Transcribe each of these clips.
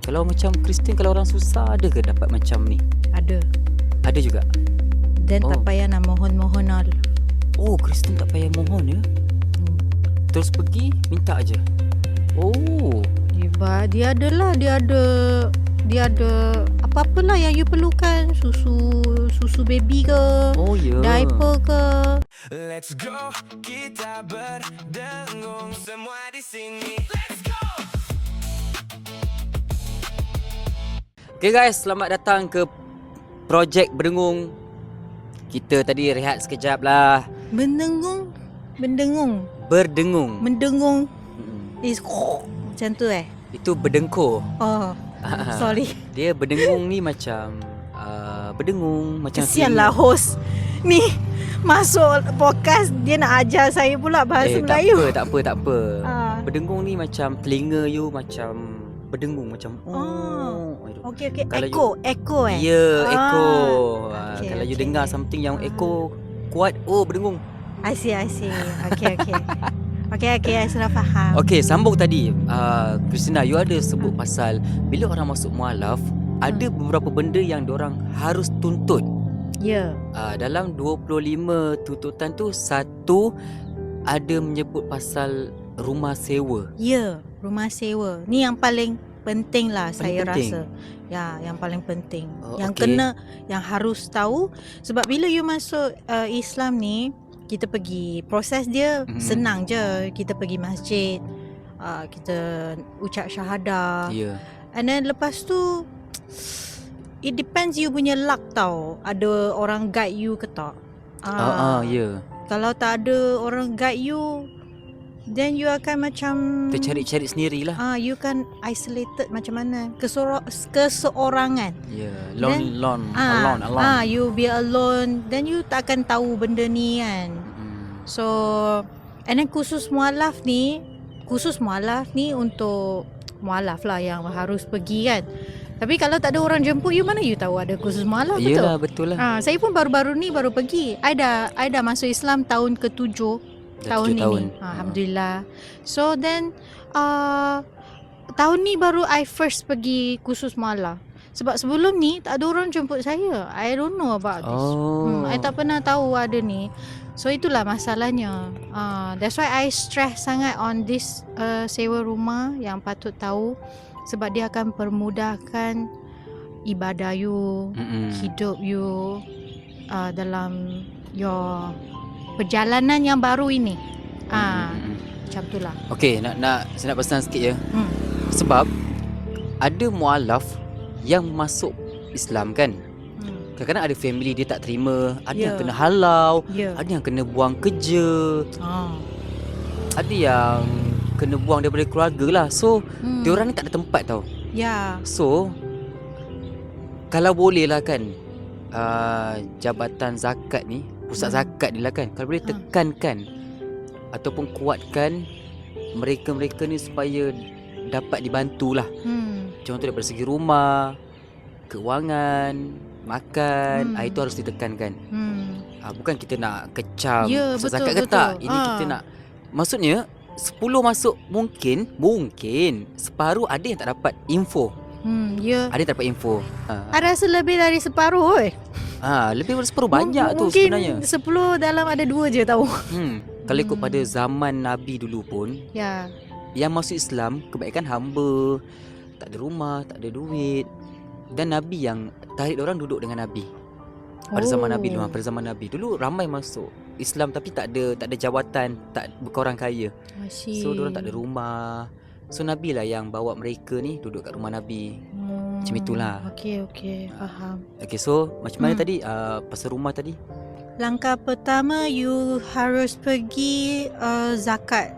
Kalau macam Kristian, kalau orang susah ada ke dapat macam ni? Ada. Ada juga. Dan tak Oh. payah nak mohon-mohon all. Oh, Kristian tak payah mohon ya. Terus pergi minta aja. Oh. Dia ada lah, dia ada apa-apalah yang you perlukan, susu baby ke, Oh ya. diaper ke. Let's go, kita berdengung semua di sini. Let's go. Okay guys, selamat datang ke projek Berdengung. Kita tadi rehat sekejap lah. Mendengung. Berdengung. Mendengung Mm-mm. is macam tu Itu berdengkur. Oh, sorry. Dia berdengung ni macam berdengung macam Kesian lah host ni masuk podcast dia nak ajar saya pula bahasa Melayu. Tak apa. Ah. Berdengung ni macam telinga you macam berdengung macam Okey, Kalau echo Ya, echo. Okay, Kalau you okay. dengar something yang echo kuat, oh berdengung. I see. Okay. Okay, I sudah faham. Okey, sambung tadi. Christina, you ada sebut pasal bila orang masuk mualaf, ada beberapa benda yang diorang harus tuntut. Ya. Dalam 25 tuntutan tu, satu ada menyebut pasal rumah sewa. Ya, rumah sewa. Ni yang paling penting lah saya penting. rasa. Ya, yang paling penting. Oh, yang okey. yang harus tahu sebab bila you masuk Islam ni, kita pergi proses dia senang je. Kita pergi masjid, kita ucap syahadah. Ya. And then lepas tu it depends you punya luck tau. Ada orang guide you ke tak. Ya. Kalau tak ada orang guide you, then you akan macam Kita cari-cari sendirilah. you kan isolated macam mana? Keseorangan. Ya, Then, alone. You be alone, then you tak akan tahu benda ni kan. So, and then khusus mualaf ni untuk mualaf lah yang harus pergi kan. Tapi kalau tak ada orang jemput you, mana you tahu ada khusus mualaf, betul? Yelah, betul lah. Saya pun baru-baru ni baru pergi. I dah masuk Islam tahun ke-7 Dah tahun 7 ini. tahun. Alhamdulillah. So then tahun ni baru I first pergi khusus mualaf. Sebab sebelum ni tak ada orang jemput saya. I don't know about this. I tak pernah tahu ada ni. So itulah masalahnya. That's why I stress sangat on this sewa rumah yang patut tahu. Sebab dia akan permudahkan ibadah you, hidup you dalam your perjalanan yang baru ini. Macam tu lah. Okey, saya nak pesan sikit ya. Sebab ada mualaf yang masuk Islam kan. Kadang-kadang ada family dia tak terima, ada yang kena halau, ada yang kena buang kerja, ada yang kena buang daripada keluarga lah. So, diorang ni tak ada tempat tau. Ya. So, kalau boleh lah kan, jabatan zakat ni, pusat zakat ni lah kan, kalau boleh tekankan ataupun kuatkan mereka-mereka ni supaya dapat dibantulah. Contoh daripada segi rumah, kewangan, makan, itu harus ditekankan. Bukan kita nak kecam pusat zakat ke tak. Ini kita nak, maksudnya 10 masuk mungkin separuh ada yang tak dapat info. Ada yang tak dapat info. I rasa lebih dari separuh Lebih dari separuh banyak tu sebenarnya. Mungkin 10 dalam ada 2 je tahu. Kalau ikut pada zaman Nabi dulu pun, Ya. yang masuk Islam kebanyakan hamba, tak ada rumah, tak ada duit. Dan Nabi yang tarik orang duduk dengan Nabi. Pada zaman Nabi dulu, pada zaman Nabi dulu ramai masuk Islam tapi tak ada jawatan, bukan orang kaya. So diorang tak ada rumah. So Nabi lah yang bawa mereka ni duduk kat rumah Nabi. Macam itulah. Okey, faham. Okay, so macam mana tadi pasal rumah tadi? Langkah pertama you harus pergi zakat.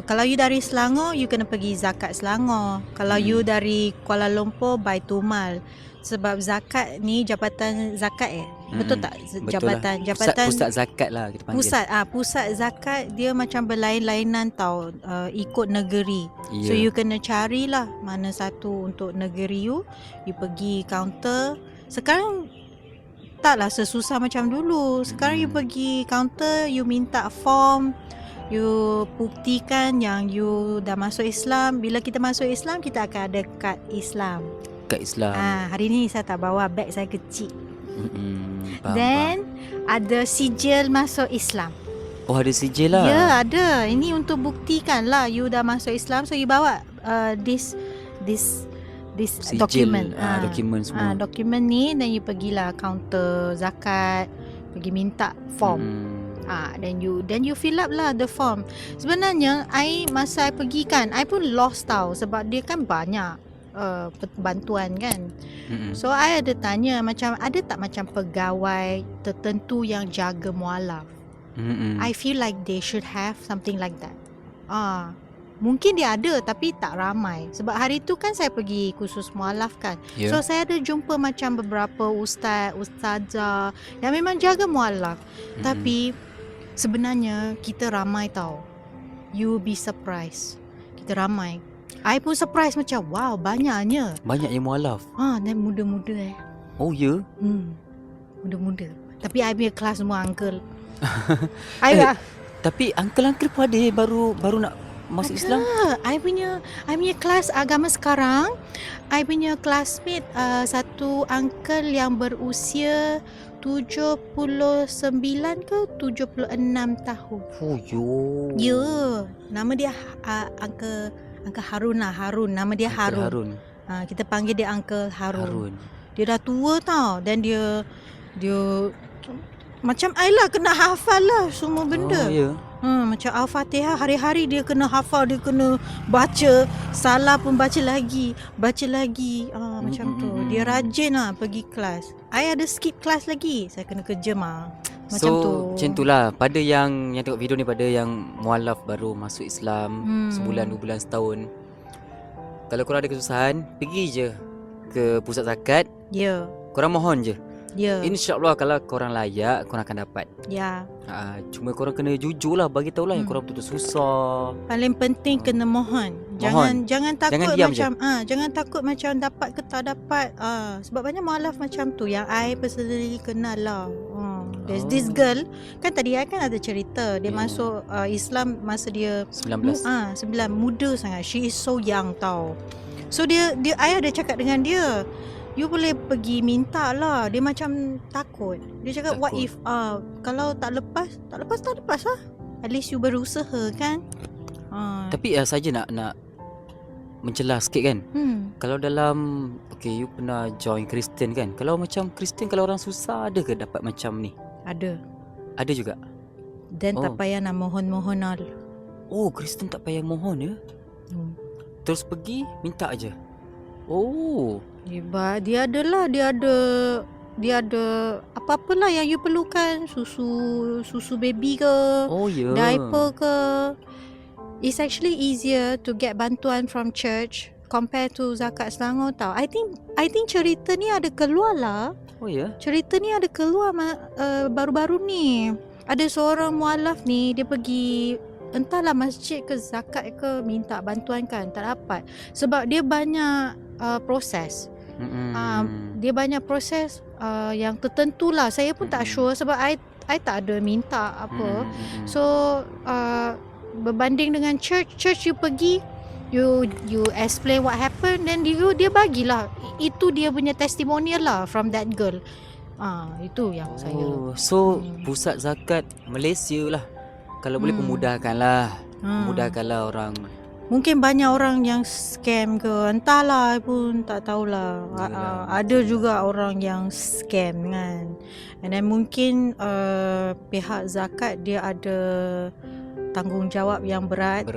Kalau you dari Selangor, you kena pergi zakat Selangor. Kalau you dari Kuala Lumpur, Baitumal. Sebab zakat ni jabatan zakat betul tak? Jabatan pusat zakat lah kita panggil. Pusat zakat dia macam berlain-lainan tau, ikut negeri. So you kena carilah mana satu untuk negeri you pergi kaunter. Sekarang taklah sesusah macam dulu. Sekarang you pergi kaunter, you minta form, You buktikan yang you dah masuk Islam. Bila kita masuk Islam, kita akan ada kad Islam. Kat Islam. Hari ni saya tak bawa beg saya kecil. Faham, Then ada sijil masuk Islam. Oh, ada sijil lah. Ya, ada. Ini untuk buktikan lah you dah masuk Islam. So you bawa this Sijil, document. dokumen semua. Dokumen ni, dan you pergilah kaunter zakat, pergi minta form. Then you fill up lah the form. Sebenarnya masa I pergi kan, I pun lost tau, sebab dia kan banyak bantuan kan. So I ada tanya macam ada tak macam pegawai tertentu yang jaga mualaf. I feel like they should have something like that. Mungkin dia ada tapi tak ramai. Sebab hari tu kan saya pergi kursus mualaf kan. So saya ada jumpa macam beberapa ustazah yang memang jaga mualaf. Tapi sebenarnya kita ramai tau. You be surprised. Kita ramai. I pun surprise macam wow, banyaknya. Banyaknya mualaf. Dan muda-muda Oh ya. Muda-muda. Tapi I punya kelas semua uncle. Tapi uncle-uncle pun ada baru nak masuk Islam. I punya kelas agama sekarang, I punya classmate satu uncle yang berusia 79 ke 76 tahun. Oh yo. Ya, nama dia Uncle Harun lah. Nama dia Harun. Kita panggil dia Uncle Harun. Dia dah tua tau, dan dia macam I lah, kena hafal lah semua benda. Macam Al-Fatihah hari-hari dia kena hafal, dia kena baca, salah pun baca lagi. Macam tu. Dia rajin lah pergi kelas. I ada skip kelas lagi, saya kena kerja macam tu. Macam tu lah. Pada yang tengok video ni, pada yang mualaf baru masuk Islam, sebulan, 2 bulan, setahun, kalau korang ada kesusahan, pergi je ke pusat zakat. Korang mohon je. InsyaAllah kalau korang layak, korang akan dapat. Cuma korang kena jujur lah, bagi tahu lah yang korang betul-betul susah. Paling penting kena mohon. Jangan takut jangan takut macam dapat ke tak dapat. Sebab banyak mualaf macam tu yang I personally kenal lah. There's this girl, kan tadi I kan ada cerita dia masuk Islam masa dia 19. Muda sangat. She is so young tau. So dia I ada cakap dengan dia, you boleh pergi minta lah. Dia macam takut. Dia cakap what if kalau tak lepas lah. At least you berusaha kan. Tapi saja nak mencelah sikit kan. Kalau dalam you pernah join Kristen kan. Kalau macam Kristen, kalau orang susah, ada ke dapat macam ni? Ada juga. Dan tak payah nak mohon-mohon lah. Oh, Kristen tak payah mohon ya. Terus pergi minta aja. Oh, hebat. Dia ada apa-apalah yang you perlukan, susu baby ke, diaper ke. It's actually easier to get bantuan from church compared to zakat Selangor tau. I think cerita ni ada keluar lah. Oh ya. Cerita ni ada keluar baru-baru ni. Ada seorang mualaf ni, dia pergi entahlah masjid ke zakat ke, minta bantuan kan, tak dapat. Sebab dia banyak proses. Dia banyak proses yang tertentu lah. Saya pun tak sure sebab I tak ada minta apa. So berbanding dengan church you pergi, you explain what happened, then dia bagilah. Itu dia punya testimonial lah from that girl. Itu yang saya. So pusat zakat Malaysia lah, kalau boleh pemudahkanlah. Mudahkanlah orang. Mungkin banyak orang yang scam ke, entahlah, I pun tak tahulah. Ada juga orang yang scam kan. And then mungkin pihak zakat dia ada tanggungjawab yang berat.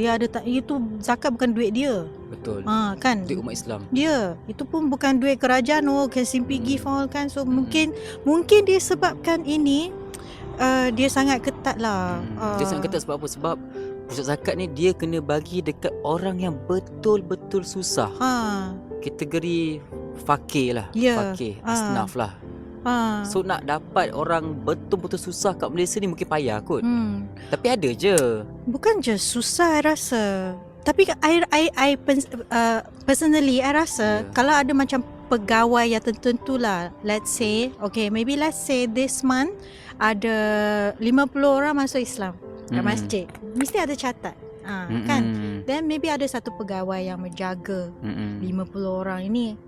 Dia ada itu zakat bukan duit dia. Betul. Kan? Duit umat Islam. Dia, itu pun bukan duit kerajaan. Can simply give all kan. So mungkin dia sebabkan ini dia sangat ketat lah. Dia sangat ketat sebab apa? Sebab pusat zakat ni dia kena bagi dekat orang yang betul-betul susah. Kategori fakir lah. Fakir, asnaf lah. So nak dapat orang betul-betul susah kat Malaysia ni mungkin payah kot. Tapi ada je. Bukan je susah I rasa. Tapi I personally I rasa kalau ada macam pegawai yang tertentu lah. Let's say this month ada 50 orang masuk Islam. kat masjid. Mesti ada catat. Kan? Then maybe ada satu pegawai yang menjaga 50 orang ini.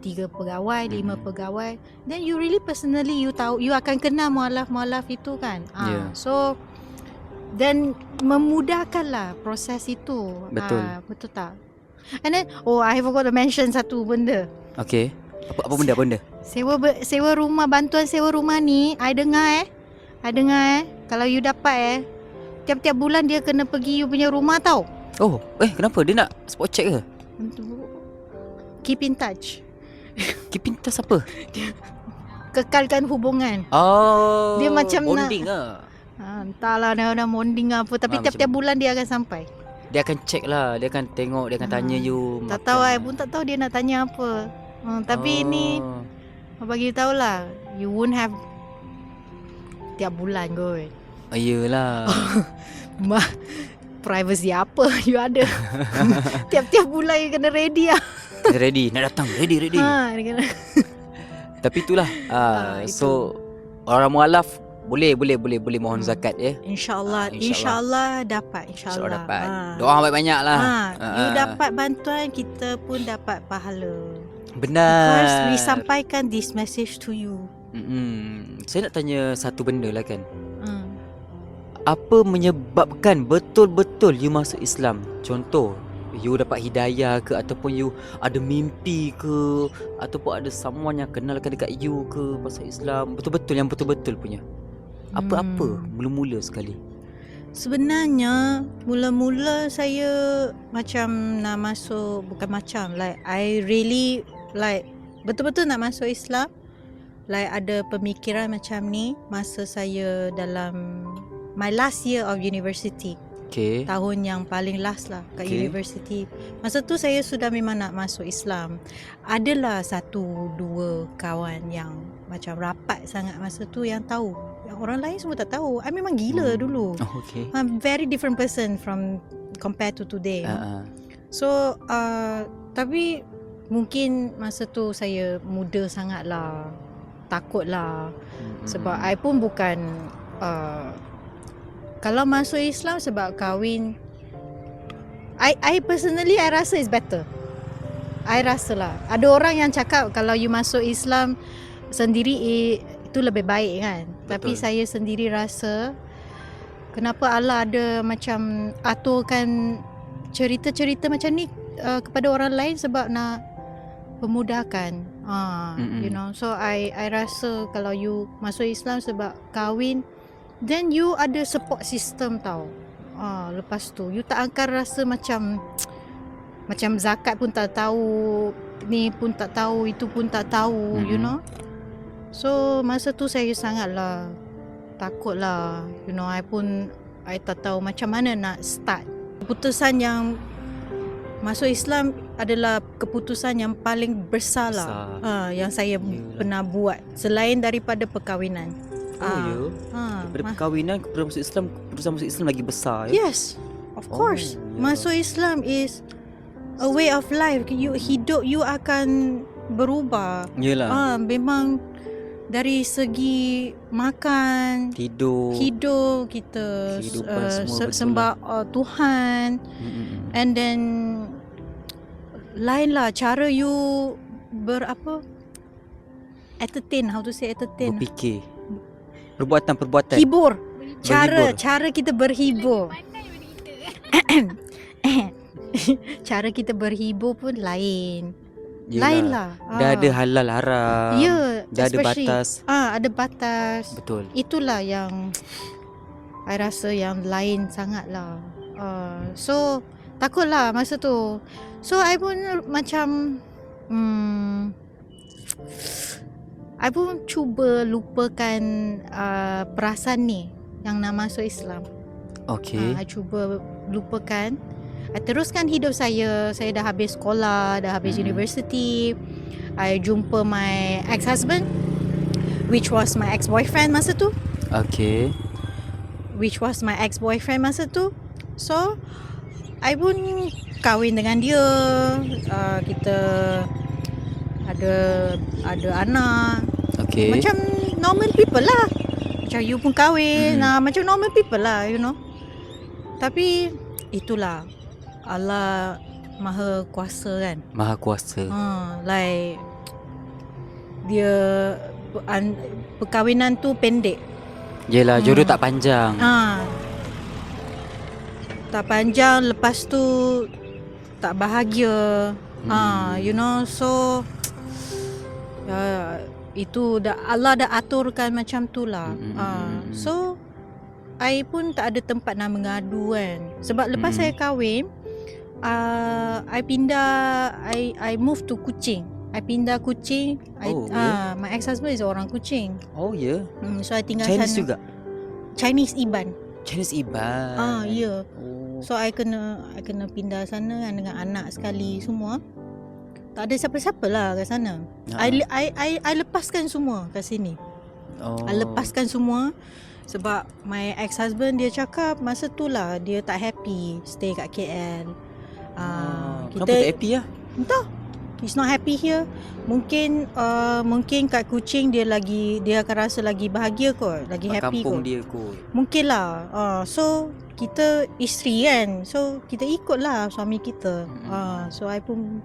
3 pegawai, 5 pegawai. Then you really personally you tahu, you akan kenal mualaf-mualaf itu kan. So then memudahkanlah proses itu. Betul. Betul tak? And then I forgot to mention satu benda. Okay. Apa benda? Sewa rumah, bantuan sewa rumah ni, I dengar kalau you dapat tiap-tiap bulan dia kena pergi you punya rumah tau. Oh, kenapa? Dia nak spot check ke? Keep in touch. Keep in touch apa? Kekalkan hubungan. Oh, dia macam bonding lah. Entahlah dia bonding apa. Tapi tiap-tiap bulan dia akan sampai. Dia akan check lah. Dia akan tengok. Dia akan tanya you. Tak tahu, I pun tak tahu dia nak tanya apa. Tapi ni bagi you tahu lah, you won't have tiap bulan kot. Yelah. Privacy apa you ada. Tiap-tiap bulan you kena ready lah. Ready. Nak datang. Ready. Tapi itulah. So orang mualaf boleh mohon zakat ya. InsyaAllah dapat. InsyaAllah dapat. Doa banyak-banyak lah. You dapat bantuan, kita pun dapat pahala. Benar. Because we sampaikan this message to you. Saya nak tanya satu benda lah kan. Apa menyebabkan betul-betul you masuk Islam? Contoh, you dapat hidayah ke, ataupun you ada mimpi ke, ataupun ada someone yang kenalkan dekat you ke pasal Islam, betul-betul yang betul-betul punya. Apa-apa mula-mula sekali? Sebenarnya mula-mula saya macam nak masuk, bukan macam, like I really like betul-betul nak masuk Islam. Like ada pemikiran macam ni masa saya dalam my last year of university. Okay. Tahun yang paling last lah kat university. Masa tu saya sudah memang nak masuk Islam. Adalah 1-2 kawan yang macam rapat sangat masa tu yang tahu. Yang orang lain semua tak tahu. I memang gila dulu. Okay. I'm very different person from compared to today. So tapi mungkin masa tu saya muda sangat lah. Takut lah. Sebab I pun bukan kalau masuk Islam sebab kahwin, I personally I rasa is better. I rasa lah. Ada orang yang cakap kalau you masuk Islam sendiri itu lebih baik kan. Betul. Tapi saya sendiri rasa kenapa Allah ada macam aturkan cerita-cerita macam ni kepada orang lain sebab nak pemudahkan. You know. So I rasa kalau you masuk Islam sebab kahwin, then you ada support system tau. Lepas tu you tak akan rasa macam zakat pun tak tahu, ni pun tak tahu, itu pun tak tahu, you know. So masa tu saya sangatlah takut lah, you know. I tak tahu macam mana nak start. Keputusan yang masuk Islam adalah keputusan yang paling besar lah yang saya pernah buat selain daripada perkahwinan. Daripada perkahwinan kepada masuk Islam, keputusan masuk Islam lagi besar ya? Yes, of course. Masuk Islam is a way of life. Hidup you akan berubah. Yelah. Memang dari segi makan, hidup kita sembah Tuhan. And then lain lah cara you entertain, how to say entertain, berfikir, perbuatan hibur, cara kita berhibur. Cara kita berhibur pun lain. Yelah. Lain lah. Dah ada halal haram. Dah ada batas. Ada batas. Betul. Itulah yang I rasa yang lain sangat lah. So takut lah masa tu. So I pun macam I pun cuba lupakan perasaan ni yang nak masuk Islam. Okay. I cuba lupakan. I teruskan hidup saya. Saya dah habis sekolah, dah habis university. I jumpa my ex-husband, which was my ex-boyfriend masa tu. Okay. Which was my ex-boyfriend masa tu. So I pun kahwin dengan dia. Kita ada anak. Okay. Macam normal people lah. Macam you pun kahwin. Macam normal people lah, you know. Tapi itulah Allah Maha Kuasa kan. Maha kuasa. Like dia perkahwinan tu pendek. Yelah, jodoh tak panjang. Tak panjang, lepas tu tak bahagia. You know, so itu Allah dah aturkan macam tu lah. So I pun tak ada tempat nak mengadu kan. Sebab lepas saya kahwin, I pindah, I move to Kuching. I pindah Kuching. My ex-husband is orang Kuching. Oh ya. So I tinggal Chinese sana. juga. Chinese Iban. Chinese Iban. Ya. Oh. So I kena pindah sana kan dengan anak sekali semua. Tak ada siapa-siapa lah kat sana. I lepaskan semua kat sini. I lepaskan semua sebab my ex-husband dia cakap masa tu lah dia tak happy stay kat KL. Kenapa tak happy lah? Entah. He's not happy here. Mungkin kat Kuching dia akan rasa lagi bahagia kot, lagi happy kampung kot. dia kot. Mungkin lah. So kita isteri kan, so kita ikut lah suami kita. So I pun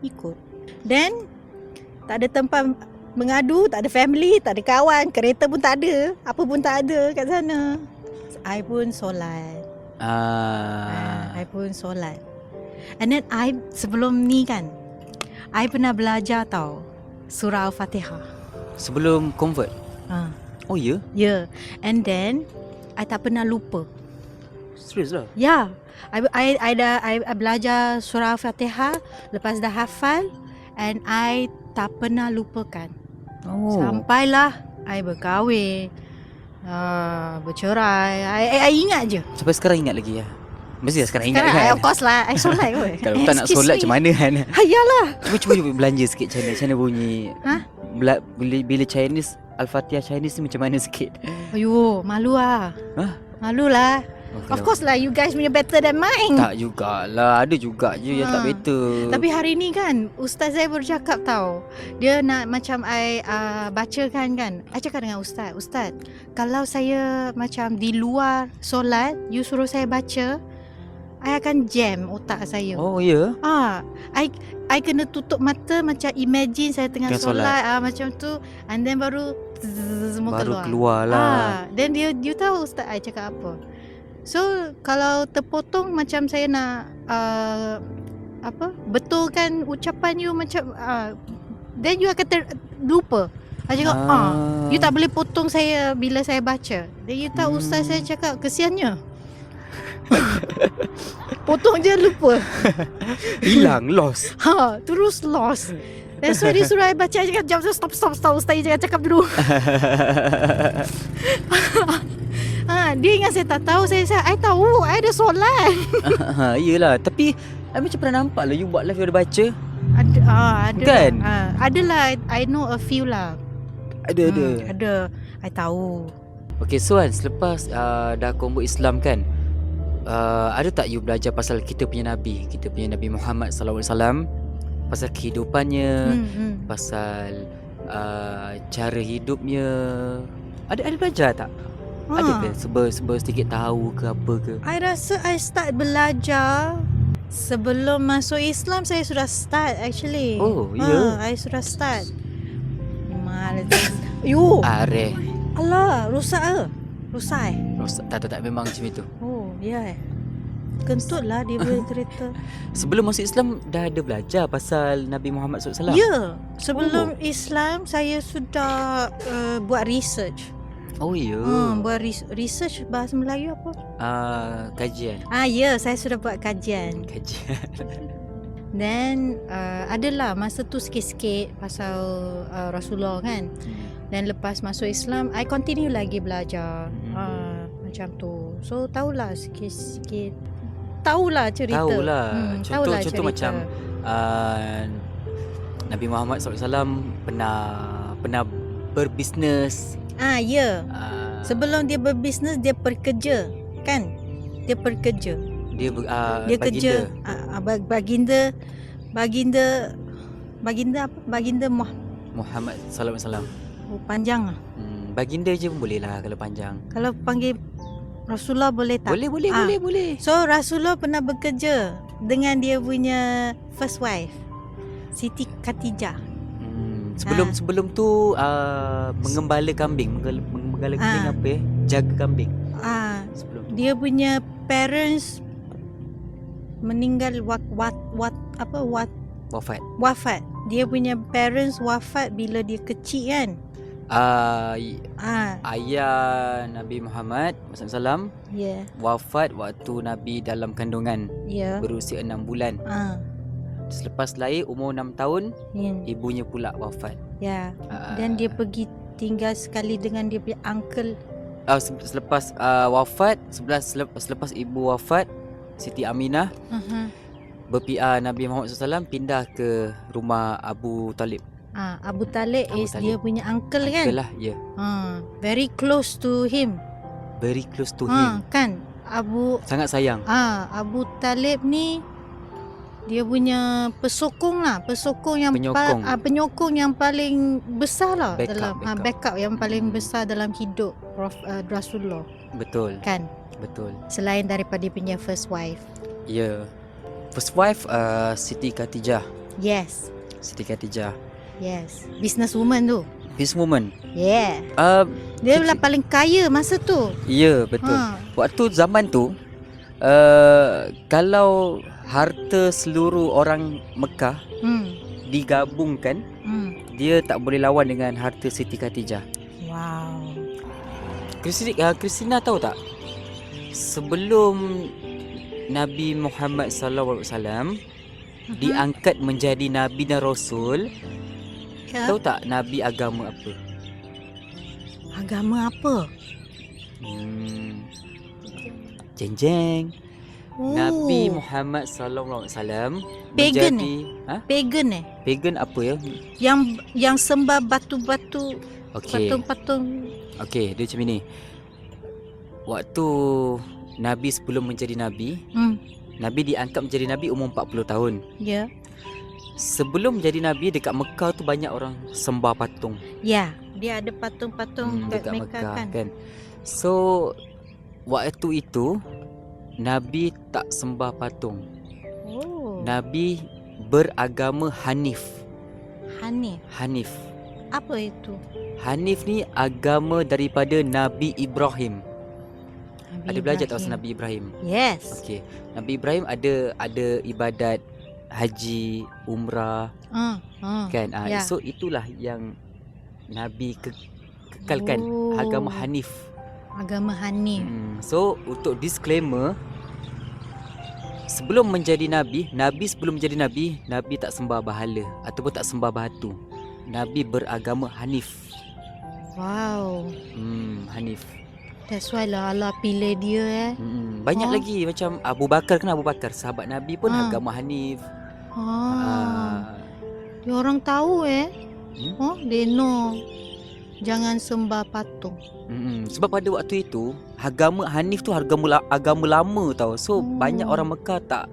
ikut. Then tak ada tempat mengadu, tak ada family, tak ada kawan, kereta pun tak ada, apa pun tak ada kat sana. I pun solat. I pun solat. And then sebelum ni kan, I pernah belajar tau surah Al-Fatihah sebelum convert. Oh ya? Yeah. And then I tak pernah lupa. Serius lah? Ya. I belajar surah Al-Fatihah, lepas dah hafal, and I tak pernah lupakan. Sampailah I berkahwin, bercerai. I ingat je. Sampai sekarang ingat lagi ya? Mesti sekarang ingat kan? Of course lah. I solat kot. Kalau tak nak solat macam mana kan? Hayalah. Cuba belanja sikit macam mana bunyi. Bila Chinese, Al-Fatihah Chinese ni macam mana sikit? Ayuh, malu lah. Malu lah. Of course lah, you guys punya better than mine. Tak jugalah, ada juga je yang tak better. Tapi hari ni kan, ustaz saya bercakap tau. Dia nak macam I bacakan kan. I cakap dengan ustaz, kalau saya macam di luar solat, you suruh saya baca, I akan jam otak saya. Oh ya? I kena tutup mata, macam imagine saya tengah solat, macam tu, and then baru semua keluar lah. Then you tahu ustaz I cakap apa. So kalau terpotong macam saya nak betulkan ucapan you macam then you akan lupa. I cakap you tak boleh potong saya bila saya baca. Then you tahu ustaz saya cakap kesiannya. Potong je lupa. Hilang, lost. Terus lost. That's why dia suruh I baca. I cakap stop ustaz, jangan cakap dulu. Dia ingat saya tak tahu. I tahu, I ada solat. Yelah, tapi I macam pernah nampak lah you buat live, you ada baca. Ada kan? Adalah, I know a few lah. Ada. I tahu. Okay, so kan selepas dah convert Islam kan, ada tak you belajar pasal kita punya Nabi Muhammad sallallahu alaihi wasallam, pasal kehidupannya, pasal cara hidupnya? Ada belajar tak? Ada ke sebab sedikit tahu ke apa ke? I rasa I start belajar sebelum masuk Islam. Saya sudah start actually. Oh ya? I sudah start. You Are Allah, rosak tak memang macam itu. Oh ya. Kentut lah dia punya cerita. Sebelum masuk Islam dah ada belajar pasal Nabi Muhammad SAW? Ya. Sebelum Islam saya sudah buat research. Oh ya. Buat research bahasa Melayu apa? Kajian. Ya, saya sudah buat kajian. Then adalah masa tu sikit-sikit pasal Rasulullah kan. Dan lepas masuk Islam, I continue lagi belajar. Macam tu. So tahulah sikit-sikit. Tahulah cerita. Contoh macam Nabi Muhammad SAW pernah berbisnes. Ya. Sebelum dia berbisnes, dia bekerja kan? Dia bekerja. Dia kerja. Baginda apa? Baginda Muhammad SAW. Panjang lah. Baginda je pun boleh lah kalau panjang. Kalau panggil Rasulullah boleh tak? Boleh. So Rasulullah pernah bekerja dengan dia punya first wife, Siti Khadijah. Sebelum tu mengembala kambing, mengembala kambing apa ya? Jaga kambing. Sebelum tu. Dia punya parents meninggal wafat. Dia punya parents wafat bila dia kecil kan? Ayah Nabi Muhammad SAW Yeah. wafat waktu Nabi dalam kandungan Yeah. berusia 6 bulan. Selepas lahir umur 6 tahun, ibunya pula wafat. Ya. Dan dia pergi tinggal sekali dengan dia punya uncle. Selepas wafat, selepas ibu wafat, Siti Aminah berpiar Nabi Muhammad SAW pindah ke rumah Abu Talib. Abu Talib is dia punya uncle kan? Uncle lah, ya. Very close to him. Very close to him. Kan? Sangat sayang. Abu Talib ni dia punya pesokong yang penyokong yang paling besar lah, backup yang paling besar dalam hidup Rasulullah. Betul. Kan? Betul. Selain daripada dia punya first wife. Ya. First wife Siti Khadijah. Yes. Siti Khadijah. Yes. Businesswoman tu. Businesswoman. Yeah. Dia lah paling kaya masa tu. Ya, betul. Waktu zaman tu kalau harta seluruh orang Mekah digabungkan, dia tak boleh lawan dengan harta Siti Khadijah. Wow. Christina tahu tak? Sebelum Nabi Muhammad SAW diangkat menjadi Nabi dan Rasul, tahu tak Nabi agama apa? Agama apa? Jeng. Nabi Muhammad SAW pagan menjadi pagan pagan apa ya? Yang sembah batu-batu, patung-patung. Okey, dia macam ni. Waktu Nabi sebelum menjadi Nabi, Nabi diangkat menjadi Nabi umur 40 tahun. Ya. Sebelum jadi Nabi, dekat Mekah tu banyak orang sembah patung. Ya, dia ada patung-patung dekat Mekah kan. So waktu itu Nabi tak sembah patung. Nabi beragama Hanif. Hanif. Apa itu? Hanif ni agama daripada Nabi Ibrahim. Ada belajar tak pasal Nabi Ibrahim? Yes. Okey. Nabi Ibrahim ada ibadat haji, umrah. Kan? Yeah. So itulah yang Nabi kekalkan, agama Hanif. Agama Hanif. So untuk disclaimer, sebelum menjadi Nabi sebelum menjadi Nabi tak sembah bahala ataupun tak sembah batu. Nabi beragama Hanif. Wow. Hanif. That's why lah Allah pilih dia Banyak lagi macam Abu Bakar, kan Abu Bakar sahabat Nabi pun agama Hanif. Dia orang tahu they know jangan sembah patung. Sebab pada waktu itu agama Hanif tu agama lama tau. So banyak orang Mekah tak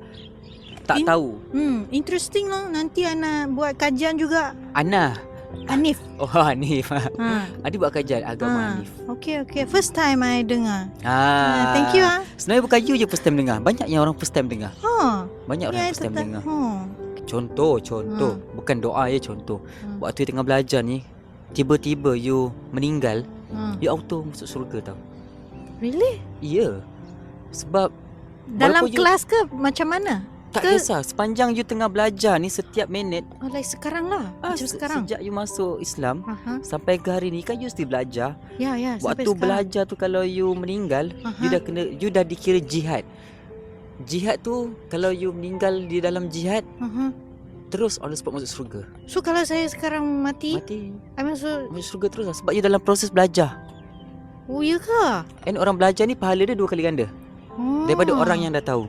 tahu. Interesting lah. Nanti Ana buat kajian juga. Hanif. Oh, Hanif. Adik buat kajian agama Hanif. Okay. First time I dengar. Thank you Sebenarnya bukan you je first time dengar. Banyak yang orang first time dengar. Banyak orang first time dengar. Contoh bukan doa ya, contoh. Waktu you tengah belajar ni, tiba-tiba you meninggal, you auto masuk surga tau. Really? Ya. Sebab dalam kelas ke macam mana? Tak kisah, sepanjang you tengah belajar ni, setiap minit. Like sekarang lah. Macam sekarang. Sejak you masuk Islam sampai ke hari ni kan you still belajar. Ya. Waktu belajar tu kalau you meninggal, you dah dikira jihad. Jihad tu kalau you meninggal di dalam jihad, terus on the spot masuk surga. So kalau saya sekarang mati I masuk surga terus lah. Sebab you dalam proses belajar. Oh ya ke? And orang belajar ni pahala dia 2 kali ganda daripada orang yang dah tahu.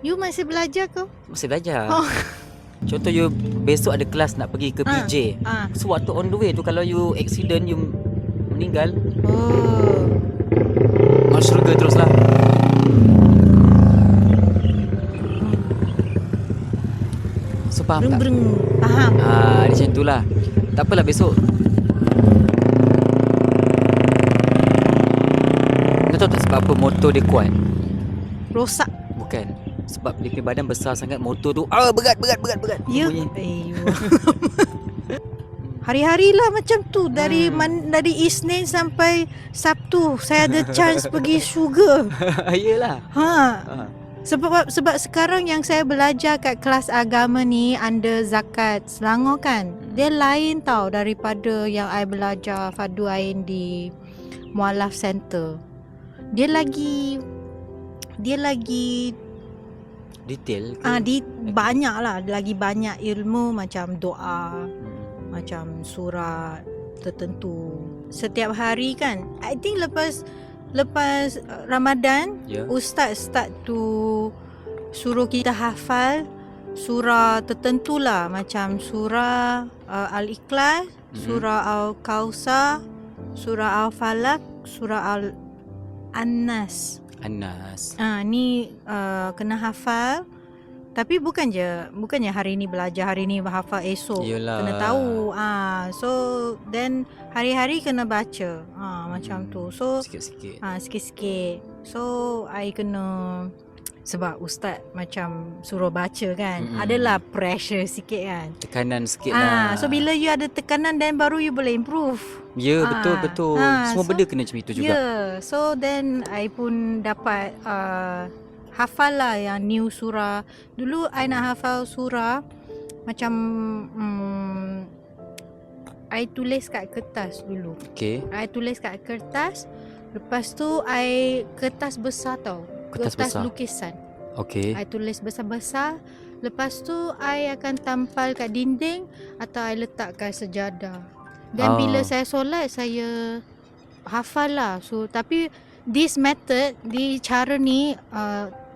You masih belajar ke? Masih belajar. Contoh you besok ada kelas nak pergi ke PJ. So waktu on the way tu kalau you accident, you meninggal, masuk surga terus lah. So faham tak? Faham. Macam tu lah. Tak apalah, besok tahu tak sebab apa motor dia kuat? Rosak. Bukan. Sebab dia punya badan besar sangat, motor tu berat. Ya. Bunyi. Hari-hari lah macam tu. Dari Isnin sampai Sabtu saya ada chance pergi Sugar. Yelah. Sebab sekarang yang saya belajar kat kelas agama ni under Zakat Selangor kan, dia lain tau daripada yang I belajar Fardu Ain di Mualaf Center. Dia lagi Detail ke? banyak lah, lagi banyak ilmu macam doa, macam surat tertentu setiap hari kan. I think lepas Ramadan, Ustaz start to suruh kita hafal surah tertentu lah, macam surah Al-Ikhlas, surah Al-Kausar, surah Al-Falaq, surah An-Nas. Ni kena hafal. Tapi bukannya hari ni belajar, hari ni hafal, esok kena tahu. So then hari-hari kena baca. Macam tu. So sikit-sikit. So I kena, sebab ustaz macam suruh baca kan, adalah pressure sikit kan, tekanan sikit lah. So bila you ada tekanan, then baru you boleh improve. Ya, betul. Semua benda kena macam itu juga. So then I pun dapat hafal lah yang new surah. Dulu I nak hafal surah macam I tulis kat kertas dulu. Okay. I tulis kat kertas. Lepas tu I kertas besar tau. Kertas besar. Lukisan. Okay. I tulis besar-besar. Lepas tu I akan tampal kat dinding atau I letak kat sejadah. Dan bila saya solat, saya hafal lah. So tapi this method, di cara ni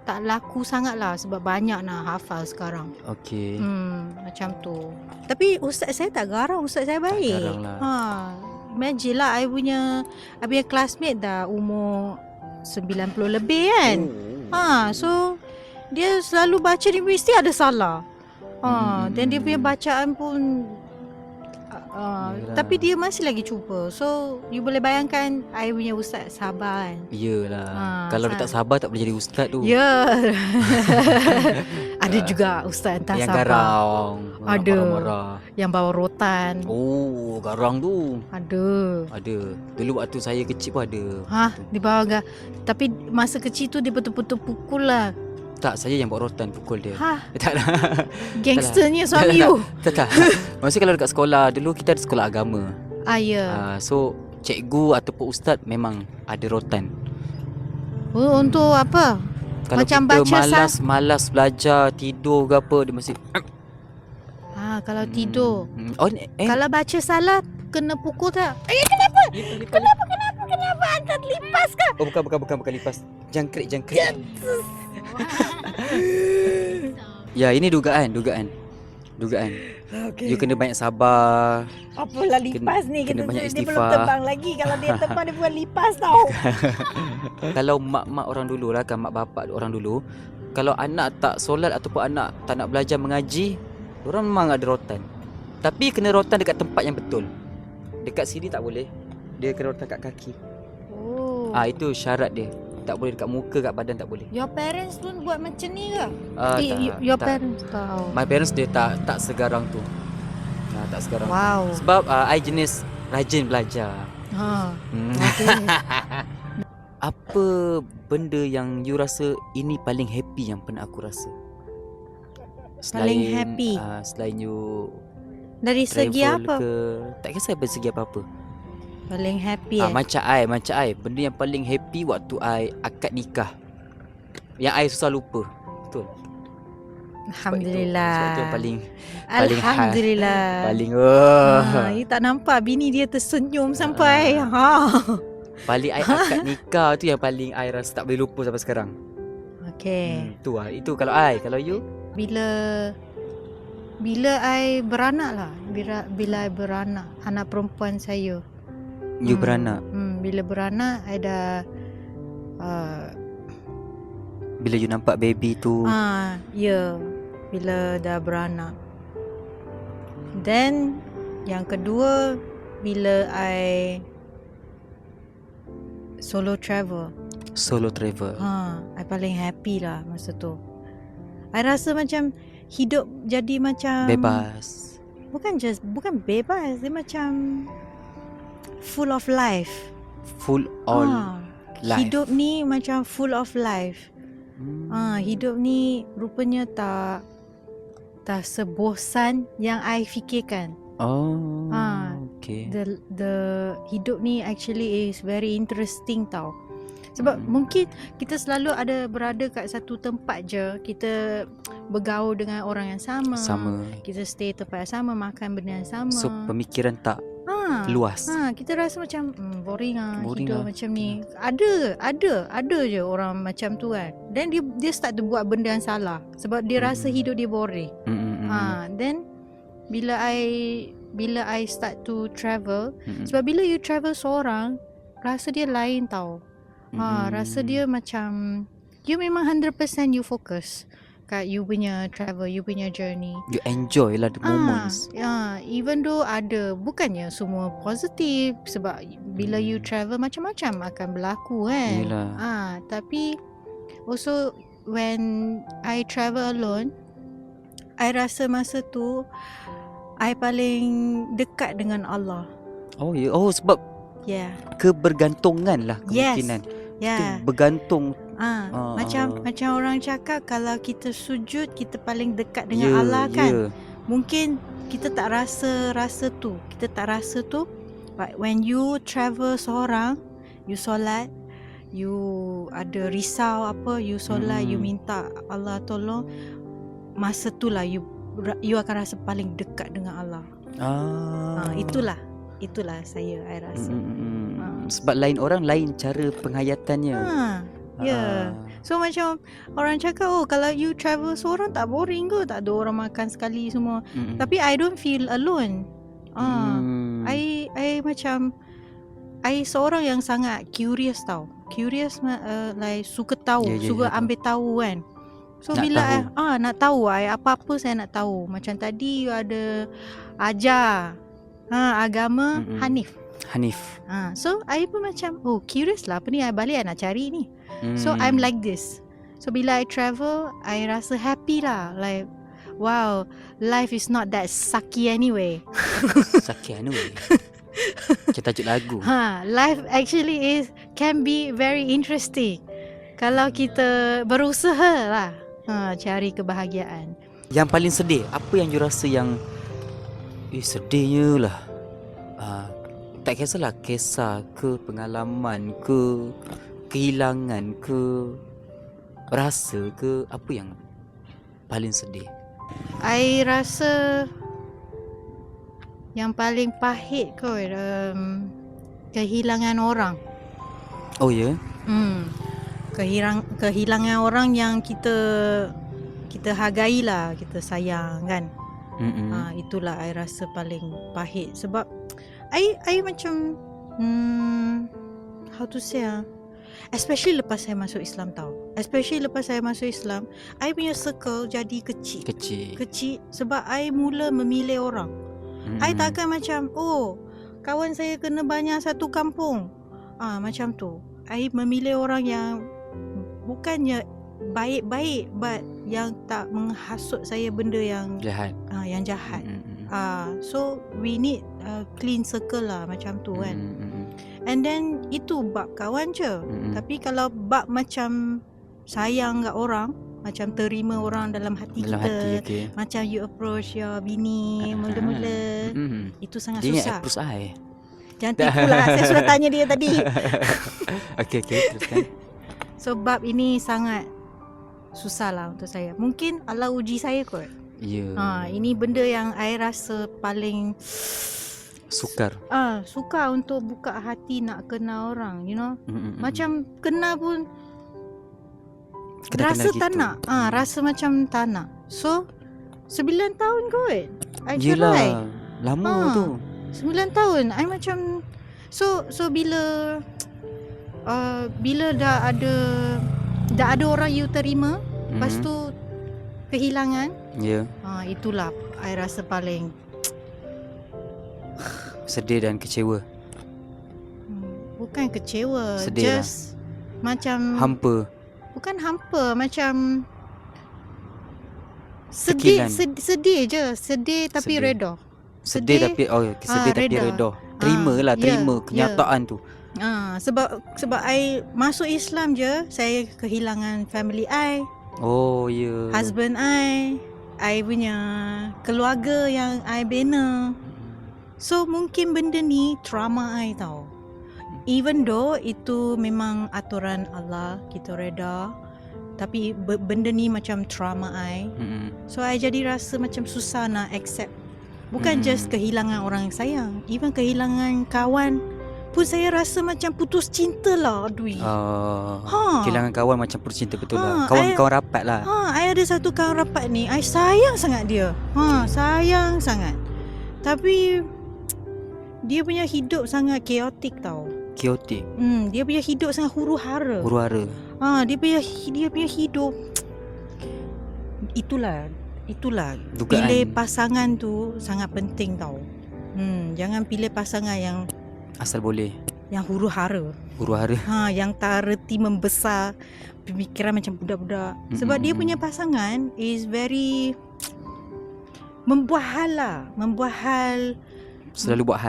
tak laku sangat lah, sebab banyak nak hafal sekarang. Okay. Macam tu. Tapi ustaz saya tak garang, ustaz saya baik. Tak garang lah. Imagine lah, I punya classmate dah umur 90 lebih kan. So dia selalu baca ni mesti ada salah. Dan dia punya bacaan pun tapi dia masih lagi cuba. So you boleh bayangkan I punya ustaz sabar kan. Yelah. Kalau dia tak sabar, tak boleh jadi ustaz tu. Ada juga ustaz entah yang sabar. Garang. Ada Marah-marah. yang bawa rotan. Garang tu. Ada. Dulu waktu saya kecil pun ada. Dia bawa tapi masa kecil tu dia betul-betul pukul lah. Tak, saya yang bawa rotan pukul dia. Tak lah. Gangsternya suami you. Tak. Maksudnya kalau dekat sekolah, dulu kita ada sekolah agama. So cikgu ataupun ustaz memang ada rotan. Untuk apa? Kalau macam kita baca malas belajar, tidur ke apa, dia mesti kalau tidur. Kalau baca salah kena pukul tak? Kenapa anda lipas kah? Bukan lipas. Jangkrik. Ya, ini dugaan. Okay. You kena banyak sabar. Apalah lipas ni, kena banyak dia belum istighfar. terbang lagi. Kalau dia terbang, dia bukan lipas tau. Kalau mak-mak orang dulu lah kan, mak bapak orang dulu, kalau anak tak solat ataupun anak tak nak belajar mengaji, orang memang ada rotan. Tapi kena rotan dekat tempat yang betul. Dekat sini tak boleh. Dia kena rotan kat kaki. Itu syarat dia. Tak boleh dekat muka, kat badan tak boleh. Your parents pun buat macam ni ke? Your parents tahu. My parents dia tak segarang tu. Tak segarang. Wow. Tu. Sebab I jenis rajin belajar. Okay. Apa benda yang you rasa ini paling happy yang pernah aku rasa? Paling happy? Selain you dari segi apa? Tak kisah dari segi apa-apa. Paling happy Macam I benda yang paling happy waktu I akad nikah, yang I susah lupa. Betul. Alhamdulillah. Sebab itu yang paling Alhamdulillah. Paling you tak nampak bini dia tersenyum sampai paling I akad nikah tu yang paling I rasa tak boleh lupa sampai sekarang. Okay. Itu kalau I. Kalau you? Bila I beranak lah. Bila I beranak, anak perempuan saya. You beranak? Bila beranak, I dah bila you nampak baby tu? Bila dah beranak. Then yang kedua, bila I solo travel. Solo travel. I paling happy lah masa tu. I rasa macam hidup jadi macam Bebas. bukan bebas, dia macam full of life. Full all life. Hidup ni macam full of life. Hidup ni rupanya tak sebosan yang I fikirkan. Okay. The hidup ni actually is very interesting tau. Sebab mungkin kita selalu berada kat satu tempat je, kita bergaul dengan orang yang sama. Kita stay tempat yang sama, makan benda yang sama. So pemikiran tak luas. Kita rasa macam boring hidup lah. macam ni. Ada je orang macam tu kan. Then dia start to buat benda yang salah sebab dia rasa hidup dia boring. Then bila I start to travel, sebab bila you travel seorang, rasa dia lain tau. Rasa dia macam you memang 100% you focus kat you punya travel, you punya journey. You enjoy lah the moments. Even though bukannya semua positif, sebab bila you travel macam-macam akan berlaku kan. Tapi also when I travel alone, I rasa masa tu I paling dekat dengan Allah. Sebab kebergantungan lah kemungkinan. Kita bergantung. Macam orang cakap kalau kita sujud kita paling dekat dengan Allah kan. Mungkin kita tak rasa tu. But when you travel seorang, you solat, you ada risau apa, you solat, you minta Allah tolong, masa tu lah you akan rasa paling dekat dengan Allah. Itulah saya I rasa. Sebab lain orang lain cara penghayatannya. So macam orang cakap kalau you travel seorang tak boring ke, tak ada orang makan sekali semua. Tapi I don't feel alone. I macam I seorang yang sangat curious tau. Curious like suka tahu, suka ambil tahu kan. So nak bila tahu. Nak tahu apa-apa saya nak tahu. Macam tadi you ada ajar agama Hanif. So I pun macam curious lah, apa ni I balik nak cari ni. So I'm like this. So bila I travel, I rasa happy lah. Like wow, life is not that sucky anyway. Macam tajuk lagu. Life actually can be very interesting kalau kita berusaha lah cari kebahagiaan. Yang paling sedih, apa yang you rasa yang sedihnya lah? Tak kisahlah kisah ke, pengalaman ke, kehilangan ke, rasa ke, apa yang paling sedih? I rasa yang paling pahit kot kehilangan orang. Oh ya? Kehilangan orang yang kita hargai lah, kita sayang kan. Itulah I rasa paling pahit. Sebab I macam how to say especially lepas saya masuk Islam tau. I punya circle jadi kecil sebab I mula memilih orang. I takkan macam kawan saya kena banyak satu kampung. Macam tu. I memilih orang yang bukannya baik-baik, but yang tak menghasut saya benda yang jahat. So we need clean circle lah, macam tu kan. And then itu bab kawan je. Tapi kalau bab macam sayang kat orang, macam terima orang dalam hati kita, macam you approach your bini mula-mula, itu sangat dia susah. Dia approach I. Jangan tipu lah, saya sudah tanya dia tadi. Okay, teruskan. So bab ini sangat susah lah untuk saya. Mungkin Allah uji saya kot. Ini benda yang I rasa paling sukar untuk buka hati nak kenal orang, you know. Macam kenal pun rasa tak nak. Rasa macam tak nak. So 9 tahun kot I cerai. Lama tu 9 tahun I macam so bila dah ada orang you terima, lepas tu kehilangan. Itulah I rasa paling sedih dan kecewa. Bukan kecewa, sedih just Macam Hampa. bukan hampa, macam sedih, Tekilan. sedih je, sedih tapi Sedih. reda. Sedih tapi sedih tapi reda. reda. Terima lah, terima kenyataan tu. Sebab I masuk Islam je, saya kehilangan family I, Oh ya. husband I punya keluarga yang I bina. So mungkin benda ni trauma I tau. Even though itu memang aturan Allah, kita reda, tapi benda ni macam trauma I. So I jadi rasa macam susah nak accept. Bukan just kehilangan orang yang sayang, even kehilangan kawan pun saya rasa macam putus cinta lah. Aduh. Kehilangan kawan macam putus cinta, betul lah. I Rapat lah. I ada satu kawan rapat ni, I sayang sangat dia. Sayang sangat. Tapi dia punya hidup sangat chaotic tau. Chaotic. Dia punya hidup sangat huru-hara. Huru-hara. Dia punya hidup. Itulah Dugaan. Pilih pasangan tu sangat penting tau. Jangan pilih pasangan yang Asal boleh. yang huru-hara. Yang tak reti membesar pemikiran macam budak-budak. Sebab dia punya pasangan is very membuat hal. Selalu buat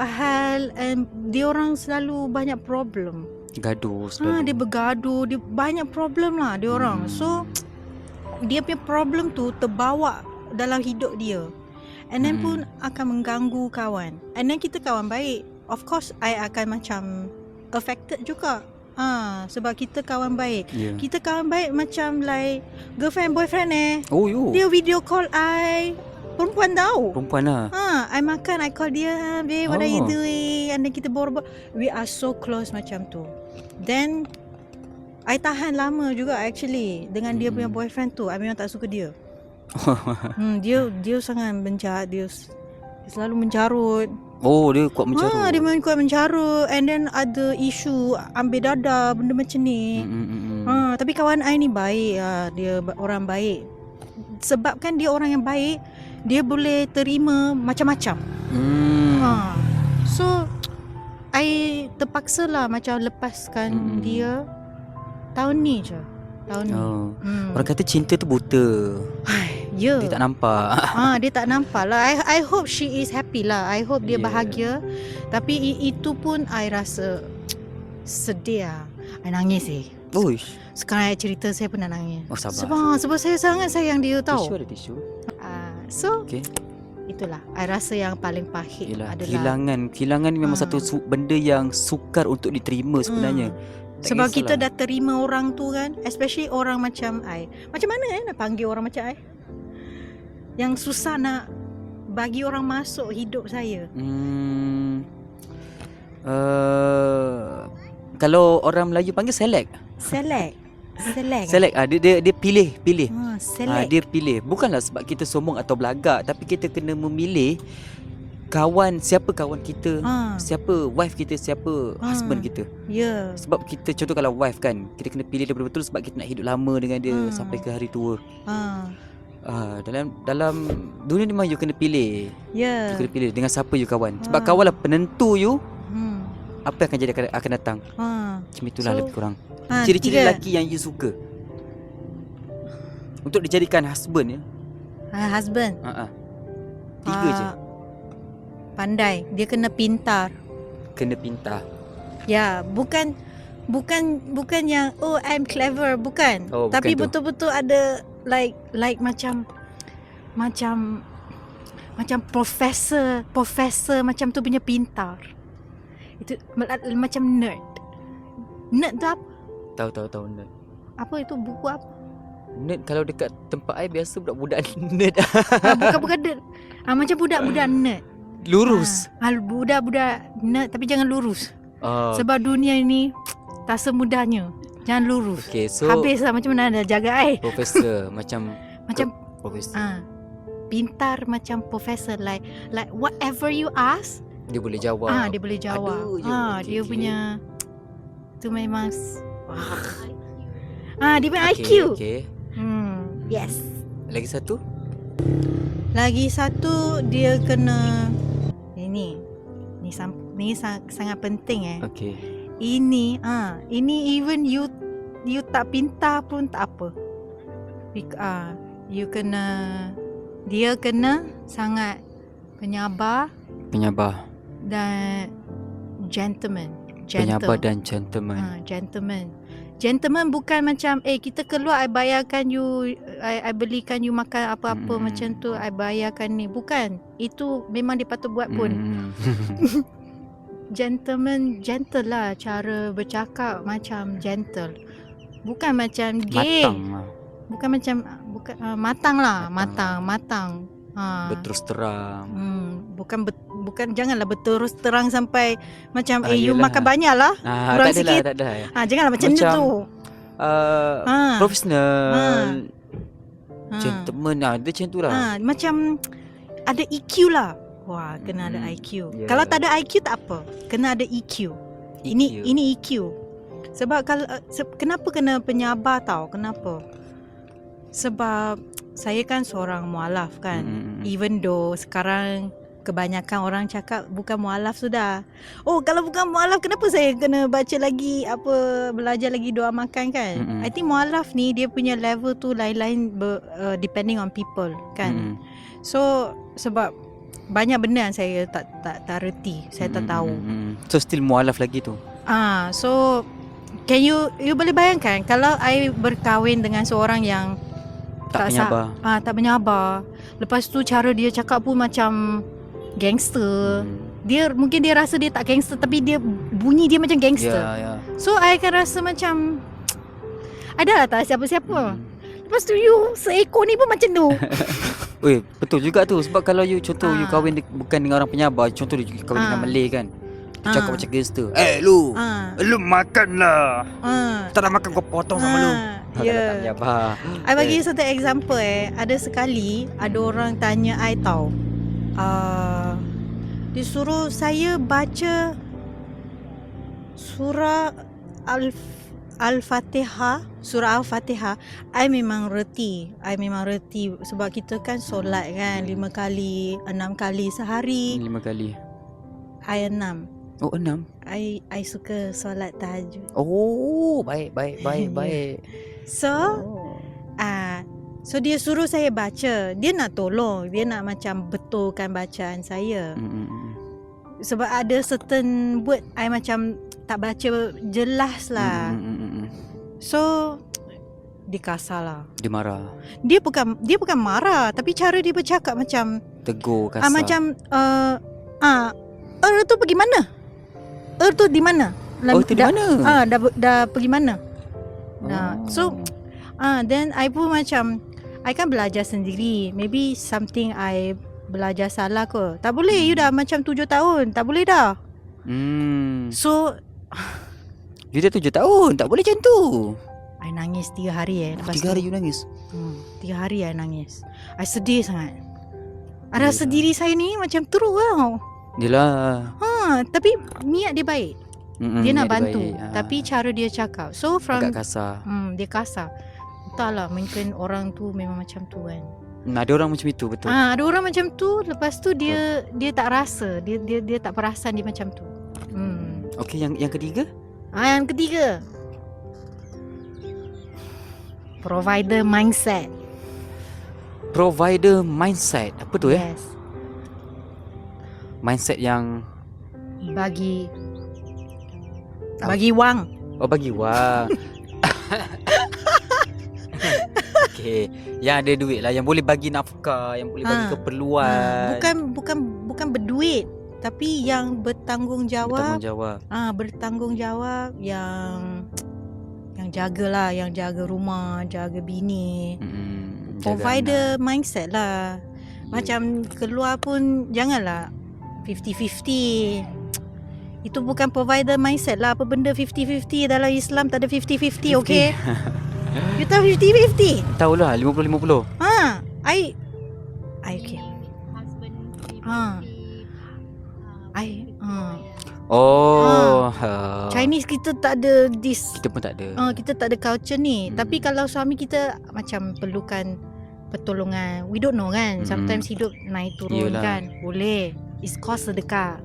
hal. And dia orang selalu banyak problem. Gaduh selalu. Dia bergaduh, dia banyak problem lah dia orang. So dia punya problem tu terbawa dalam hidup dia. And then pun akan mengganggu kawan. And then kita kawan baik, of course I akan macam affected juga. Sebab kita kawan baik. Kita kawan baik macam like girlfriend boyfriend Oh yo. Dia video call I. Perempuan tahu. Perempuan lah. I makan, I call dia, babe, what are you doing? And then kita borak. We are so close macam tu. Then I tahan lama juga actually dengan dia punya boyfriend tu. I memang tak suka dia. Dia sangat menjahat. Dia selalu mencarut. Oh, dia kuat mencarut. Dia memang kuat mencarut. And then ada isu ambil dada, benda macam ni. Tapi kawan I ni baik. Dia orang baik. Sebab kan dia orang yang baik, dia boleh terima macam-macam. So I terpaksa lah macam lepaskan dia. Tahun ni je. Orang kata cinta tu buta. Ya. Dia tak nampak. Dia tak nampak lah. I hope she is happy lah. I hope dia bahagia. Tapi itu pun I rasa sedih lah. I nangis Uish. Sekarang I cerita, saya pun nak nangis. Sabar. Sebab saya sangat sayang dia tau. Tisu ada tisu. So itulah I rasa yang paling pahit adalah Kehilangan ni memang satu benda yang sukar untuk diterima sebenarnya. Sebab kita dah terima orang tu kan, especially orang macam I. Macam mana nak panggil orang macam I? Yang susah nak bagi orang masuk hidup saya. Kalau orang Melayu panggil select. Select. Dia pilih. Select. Dia pilih. Bukanlah sebab kita sombong atau belagak, tapi kita kena memilih siapa kawan kita, siapa wife kita, siapa husband kita. Sebab kita, contoh kalau wife kan, kita kena pilih dia betul-betul sebab kita nak hidup lama dengan dia sampai ke hari tua. Dalam dunia ni memang you kena pilih. You kena pilih dengan siapa you kawan. Sebab kawan lah penentu you apa yang akan datang. Macam itulah lebih kurang. Ciri-ciri lelaki yang you suka untuk dijadikan husband ya. Husband. 3 je. Pandai. Dia kena pintar. Ya, bukan yang I'm clever, bukan. Tapi bukan betul-betul ada like macam profesor macam tu punya pintar. Itu macam nerd. Nerd tu apa? Tahu nerd. Apa itu, buku apa? Nerd kalau dekat tempat I biasa budak-budak nerd. Bukan nerd. Macam budak-budak nerd. Lurus. Budak-budak nerd tapi jangan lurus. Sebab dunia ini tak semudahnya. Jangan lurus. Okay, so habislah macam mana anda jaga I. Profesor macam profesor. Pintar macam profesor, like whatever you ask, dia boleh jawab. Dia boleh jawab. Dia punya tu memang dia punya IQ. Yes. Lagi satu dia kena ini sangat penting. Ini even you tak pintar pun tak apa. Dia kena sangat penyabar dan gentleman. Penyabar dan gentleman. Gentleman bukan macam kita keluar I bayarkan you, I belikan you makan apa-apa macam tu, I bayarkan ni. Bukan. Itu memang dia patut buat pun. Gentleman, gentle lah cara bercakap, macam gentle. Bukan macam gay. Matang lah. Matang. Berterus terang. Bukan janganlah berterus terang sampai macam you yelah. makan banyak lah. Kurang tak sikit. adalah. Janganlah macam tu. Profesional. Gentleman dia macam tu lah. Macam ada EQ lah. Wah, kena ada IQ. Yeah. Kalau tak ada IQ tak apa. Kena ada EQ. Ini EQ. Sebab kalau kenapa kena penyabar tau? Kenapa? Sebab saya kan seorang mualaf kan. Even though sekarang kebanyakan orang cakap bukan mualaf sudah. Kalau bukan mualaf kenapa saya kena baca lagi belajar lagi doa makan kan? I think mualaf ni dia punya level tu lain-lain depending on people kan. So sebab banyak benda yang saya tak reti, saya tak tahu. So still mualaf lagi tu. So can you boleh bayangkan kalau I berkahwin dengan seorang yang tak menyabar. Lepas tu cara dia cakap pun macam gangster. Mungkin dia rasa dia tak gangster tapi dia bunyi dia macam gangster. So I akan rasa macam adalah tak siapa-siapa. Lepas tu you seekor ni pun macam tu. Betul juga tu. Sebab kalau you contoh you kahwin bukan dengan orang penyabar, contoh you kahwin dengan Malay kan, tu cakap macam gangster. Lu makan lah. Tak nak makan kau potong sama lu. Tak penyabar. I bagi satu example ada sekali ada orang tanya I tau, dia suruh saya baca surah Al-Fatihah. Surah Al-Fatihah I memang reti sebab kita kan solat kan 5 kali 6 kali sehari. 5 kali I 6. 6. I suka solat tahajud. Baik. So dia suruh saya baca. Dia nak tolong, dia nak macam betulkan bacaan saya. Sebab ada certain word I macam tak baca jelas lah. So dia kasar lah. Dia marah. Dia bukan marah, tapi cara dia bercakap macam tegur, kasar. Macam tu pergi mana? Tu di mana? Tu di mana? Dah pergi mana? So then I pun macam I kan belajar sendiri. Maybe something I belajar salah ke. Tak boleh, you dah macam 7 tahun. Tak boleh dah. So you dah 7 tahun, tak boleh macam tu. I nangis 3 hari lepas 3 hari you nangis? 3 hari I nangis. I sedih sangat. I rasa diri saya ni macam teruk tau. Yelah. Tapi niat dia baik. Dia nak bantu baik. Tapi cara dia cakap agak kasar. Dia kasar. Entahlah, mungkin orang tu memang macam tu kan. Ada orang macam itu, betul. Ada orang macam tu. Lepas tu dia tak rasa. Dia tak perasan dia macam tu. Okey, yang ketiga? Yang ketiga, provider mindset. Apa tu yes. Mindset yang bagi wang. Bagi wang. Okey, yang ada duit lah, yang boleh bagi nafkah, yang boleh bagi keperluan. Bukan berduit, tapi yang bertanggungjawab. Bertanggungjawab yang jagalah, yang jaga rumah, jaga bini. Provider mindset lah. Macam keluar pun janganlah 50-50. Itu bukan provider mindset lah. Apa benda 50-50 dalam Islam? Tak ada 50-50, okey? You tahu 50-50? Tahu lah, 50-50. I okay. Chinese kita tak ada this. Kita pun tak ada. Kita tak ada culture ni. Tapi kalau suami kita macam perlukan pertolongan, we don't know kan. Sometimes hidup naik turun. Yelah. Kan. Boleh. It's cost sedekah.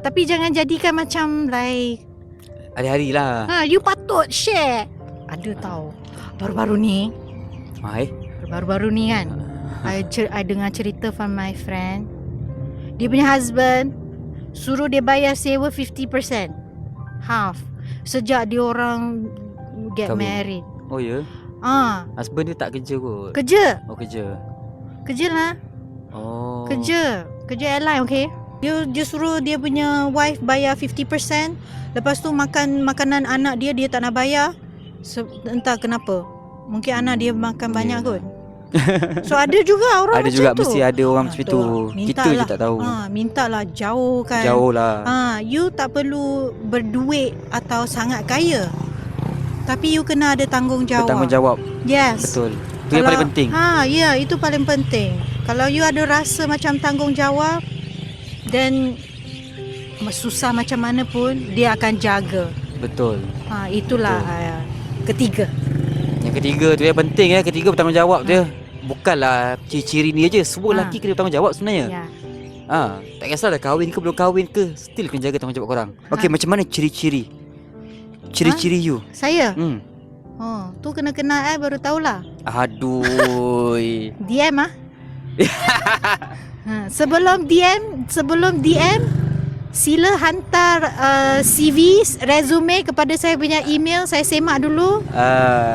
Tapi jangan jadikan macam like Hari-hari lah. You patut share. Ada tahu. Baru-baru ni kan I dengar cerita from my friend. Dia punya husband suruh dia bayar sewa 50%, half, sejak dia orang get Kahwin. married. Oh ya? Husband dia tak kerja kot? Kerja lah. Oh. Kerja airline, okay. Dia suruh dia punya wife bayar 50%. Lepas tu makanan anak dia tak nak bayar. Entah kenapa. Mungkin anak dia makan banyak kot. So ada juga orang ada macam juga tu. mesti ada orang macam itu. Kita je tak tahu. Mintalah jauhkan. Jauh lah. You tak perlu berduit atau sangat kaya, tapi you kena ada tanggungjawab. Bertanggungjawab. Yes. Betul. Itu yang paling penting. Ya, itu paling penting. Kalau you ada rasa macam tanggungjawab, then susah macam mana pun dia akan jaga. Betul. Itulah ketiga. Yang ketiga tu yang penting ketiga bertanggungjawab dia. Bukanlah ciri-ciri ni aja. Semua lelaki kena bertanggungjawab sebenarnya. Ya. Tak kisah dah kahwin ke belum kahwin ke, still kena jaga tanggungjawab korang. Okey, macam mana ciri-ciri you? Saya? Tu kena kenal baru tahulah. Aduh. DM Sebelum DM sila hantar CV, resume kepada saya punya email. Saya semak dulu.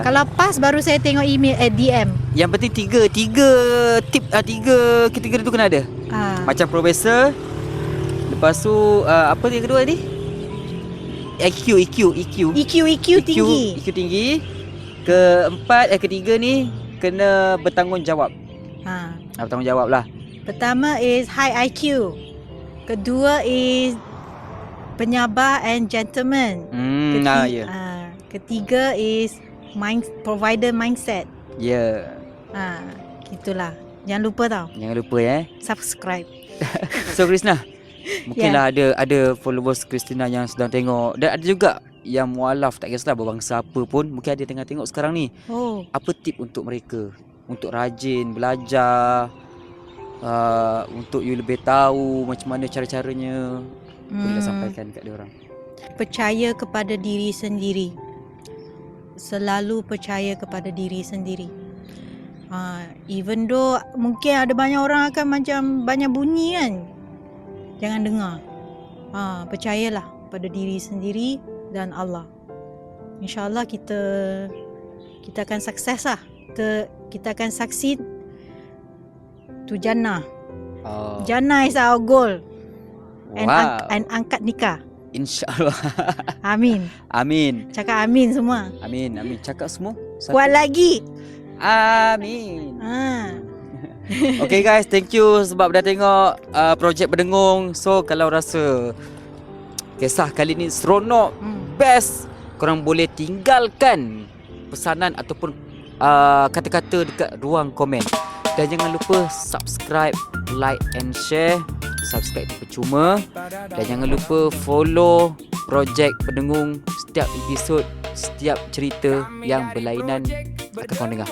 Kalau pas baru saya tengok email DM. Yang penting tiga tip, ketiga tu kena ada. Macam profesor. Lepas tu apa dia kedua ni? EQ tinggi. EQ tinggi. Ketiga ni kena bertanggungjawab. Bertanggungjawab lah. Pertama is high IQ. Kedua is penyabar and gentleman. Ketiga is provider mindset. Ya. Gitulah. Jangan lupa tau. Jangan lupa Subscribe. So Krishna, mungkinlah ada followers Christina yang sedang tengok, dan ada juga yang mualaf, tak kisahlah berbangsa apa pun, mungkin ada tengah tengok sekarang ni. Apa tip untuk mereka untuk rajin belajar, untuk you lebih tahu macam mana cara-caranya? Boleh sampaikan kat dia orang. Percaya kepada diri sendiri. Selalu percaya kepada diri sendiri. Even though mungkin ada banyak orang akan macam banyak bunyi kan, jangan dengar. Percayalah pada diri sendiri dan Allah. InsyaAllah kita akan sukses lah. Kita akan succeed to Jannah. Jannah is our goal. And angkat nikah. InsyaAllah. Amin. Amin. Cakap amin semua. Amin. Cakap semua. Kuat lagi. Amin. Okay guys, thank you sebab dah tengok projek Berdengung. So kalau rasa kisah kali ni seronok, best, korang boleh tinggalkan pesanan ataupun kata-kata dekat ruang komen. Dan jangan lupa subscribe, like and share. Subscribe tu percuma. Dan jangan lupa follow projek Berdengung. Setiap episod, setiap cerita yang berlainan akan korang dengar.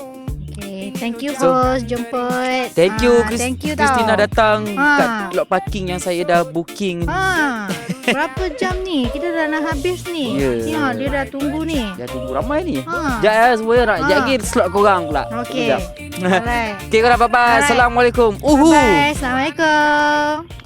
Okay, thank you host jemput. Thank you tau. Christina datang kat lot parking yang saya dah booking. Berapa jam ni? Kita dah nak habis ni. Ya. Dia dah tunggu ni. Dah tunggu ramai ni. Sekejap semua nak lagi slot korang pula. Okay. Alright. Okay korang, bye-bye. Assalamualaikum. Bye. Assalamualaikum.